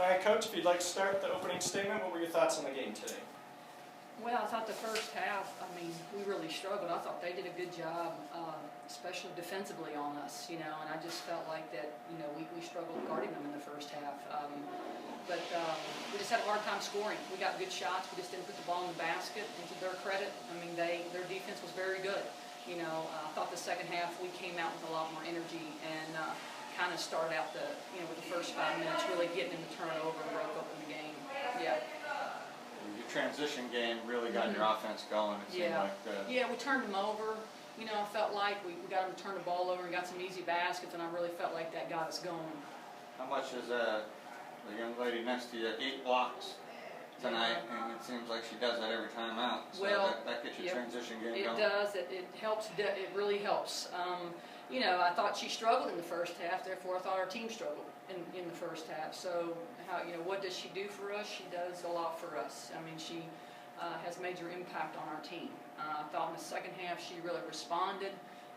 All right, Coach, if you'd like to start with the opening statement, what were your thoughts on the game today? Well, I thought the first half, we really struggled. I thought they did a good job, especially defensively on us, and I just felt like that, we struggled guarding them in the first half. But we just had a hard time scoring. We got good shots. We just didn't put the ball in the basket. And to their credit, their defense was very good. I thought the second half we came out with a lot more energy and kind of started out with the first 5 minutes really getting them to turn it over and broke open the game. Yeah. Your transition game really got your offense going. It seemed like yeah, we turned them over. I felt like we got them to turn the ball over and got some easy baskets, and I really felt like that got us going. How much is the young lady next to you 8 blocks tonight, and it seems like she does that every time out. So well, that gets your transition game going. It does. It helps. It really helps. I thought she struggled in the first half. Therefore, I thought our team struggled in the first half. So, what does she do for us? She does a lot for us. She has major impact on our team. I thought in the second half she really responded.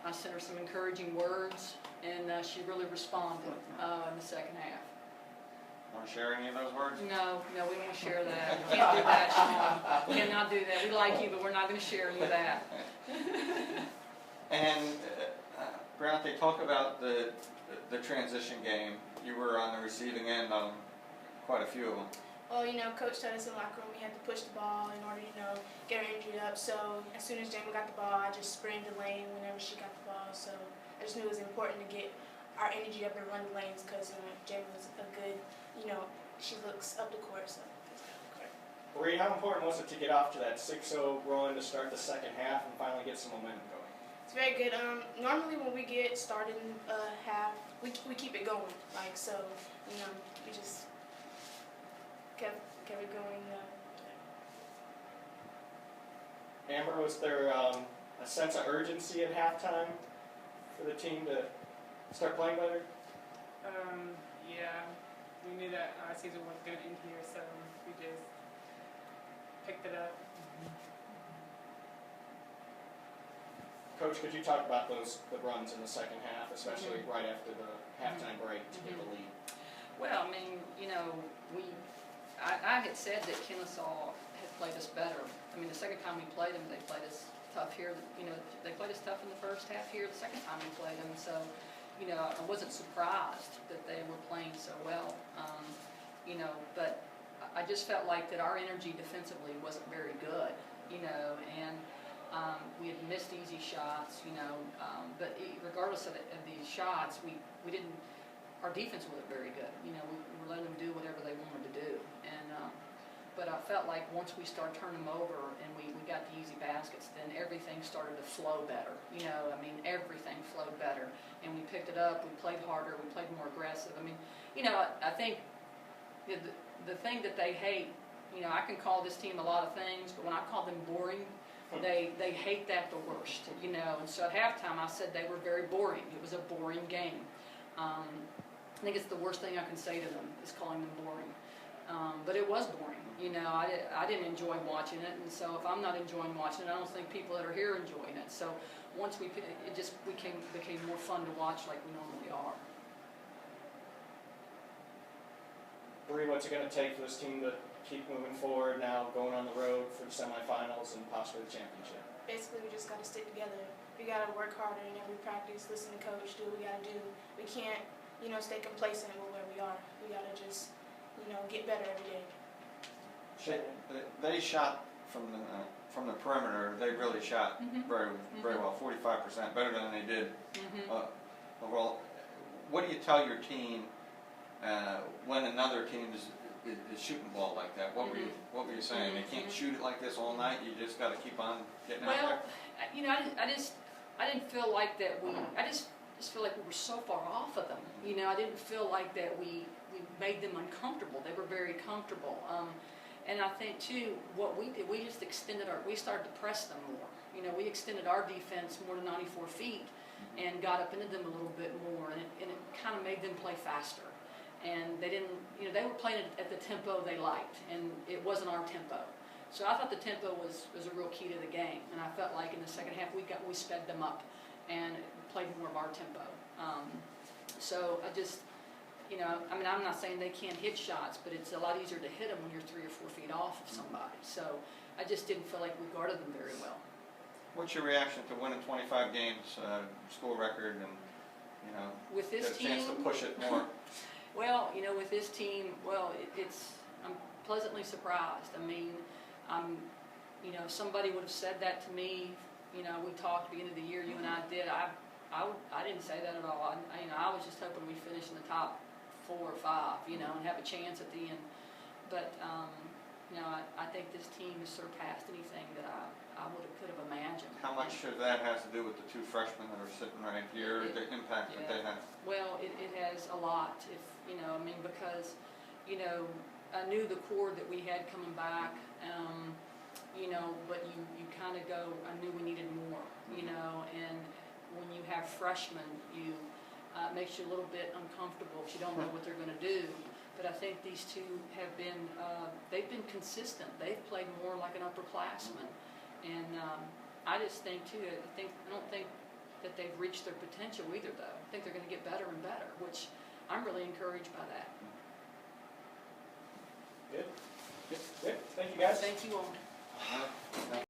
I sent her some encouraging words, and she really responded in the second half. Want to share any of those words? No, we don't share that. We can't do that, Sean. We cannot do that. We like you, but we're not going to share any of that. And Grant, they talk about the transition game. You were on the receiving end on quite a few of them. Well, Coach told us in the locker room we had to push the ball in order, get our injury up. So as soon as Jamie got the ball, I just sprinted the lane whenever she got the ball. So I just knew it was important to get our energy up and run the lanes because Jamie was a good, she looks up the court. So. Bree, how important was it to get off to that 6-0 run to start the second half and finally get some momentum going? It's very good. Normally when we get started in half, we keep it going. We just kept it going. Amber, was there a sense of urgency at halftime for the team to start playing better? Yeah, we knew that our season was going to end here, so we just picked it up. Coach, could you talk about the runs in the second half, especially right after the halftime break to get the lead? Well, I had said that Kennesaw had played us better. The second time we played them, they played us tough here. They played us tough in the first half here. The second time we played them, so I wasn't surprised that they were playing so well. But I just felt like that our energy defensively wasn't very good. And we had missed easy shots, but regardless of these shots, we didn't. Our defense wasn't very good. We were letting them do whatever they wanted to do, and but I felt like once we started turning them over and we got the easy baskets, then everything started to flow better. Everything flowed better, and we picked it up. We played harder. We played more aggressive. I think the thing that they hate. I can call this team a lot of things, but when I call them boring, they hate that the worst. And so at halftime I said they were very boring. It was a boring game. I think it's the worst thing I can say to them is calling them boring. But it was boring. I didn't enjoy watching it, and so if I'm not enjoying watching it, I don't think people that are here are enjoying it. So once it just became more fun to watch like we normally are. Bree, what's it going to take for this team to keep moving forward now, going on the road for the semifinals and possibly the championship? Basically, we just got to stick together. We got to work harder in every practice, listen to coach, do what we got to do. We can't, stay complacent with where we are. We got to just, get better every day. They shot from the perimeter. They really shot very well, 45%, better than they did overall. What do you tell your team when another team is shooting the ball like that? What were you saying? They can't shoot it like this all night. You just got to keep on getting out there. I didn't feel like that I just feel like we were so far off of them. I didn't feel like that we made them uncomfortable. They were very comfortable. And I think too, what we did, we just we started to press them more. We extended our defense more than 94 feet and got up into them a little bit more, and it kind of made them play faster. And they didn't, they were playing at the tempo they liked, and it wasn't our tempo. So I thought the tempo was a real key to the game, and I felt like in the second half we sped them up and played more of our tempo. So you know, I mean, I'm not saying they can't hit shots, but it's a lot easier to hit them when you're 3 or 4 feet off of somebody. So I just didn't feel like we guarded them very well. What's your reaction to winning 25 games, school record, and, you know, With get this a chance to team, push it more? well, you know, with this team, well, I'm pleasantly surprised. I mean, you know, if somebody would have said that to me, you know, we talked at the end of the year, you and I did, I didn't say that at all. You know, I was just hoping we finish in the top 4 or 5, you know, and have a chance at the end. But, you know, I think this team has surpassed anything that I could have imagined. How much of that has to do with the 2 freshmen that are sitting right here, the impact that they have? Well, it has a lot, if, you know, I mean, because, you know, I knew the core that we had coming back, you know, but you kind of go, I knew we needed more, you know, and when you have freshmen, it makes you a little bit uncomfortable if you don't know what they're going to do. But I think these 2 have been, they've been consistent. They've played more like an upperclassman. And I just think, too, I don't think that they've reached their potential either, though. I think they're going to get better and better, which I'm really encouraged by that. Good. Good. Thank you, guys. Thank you all.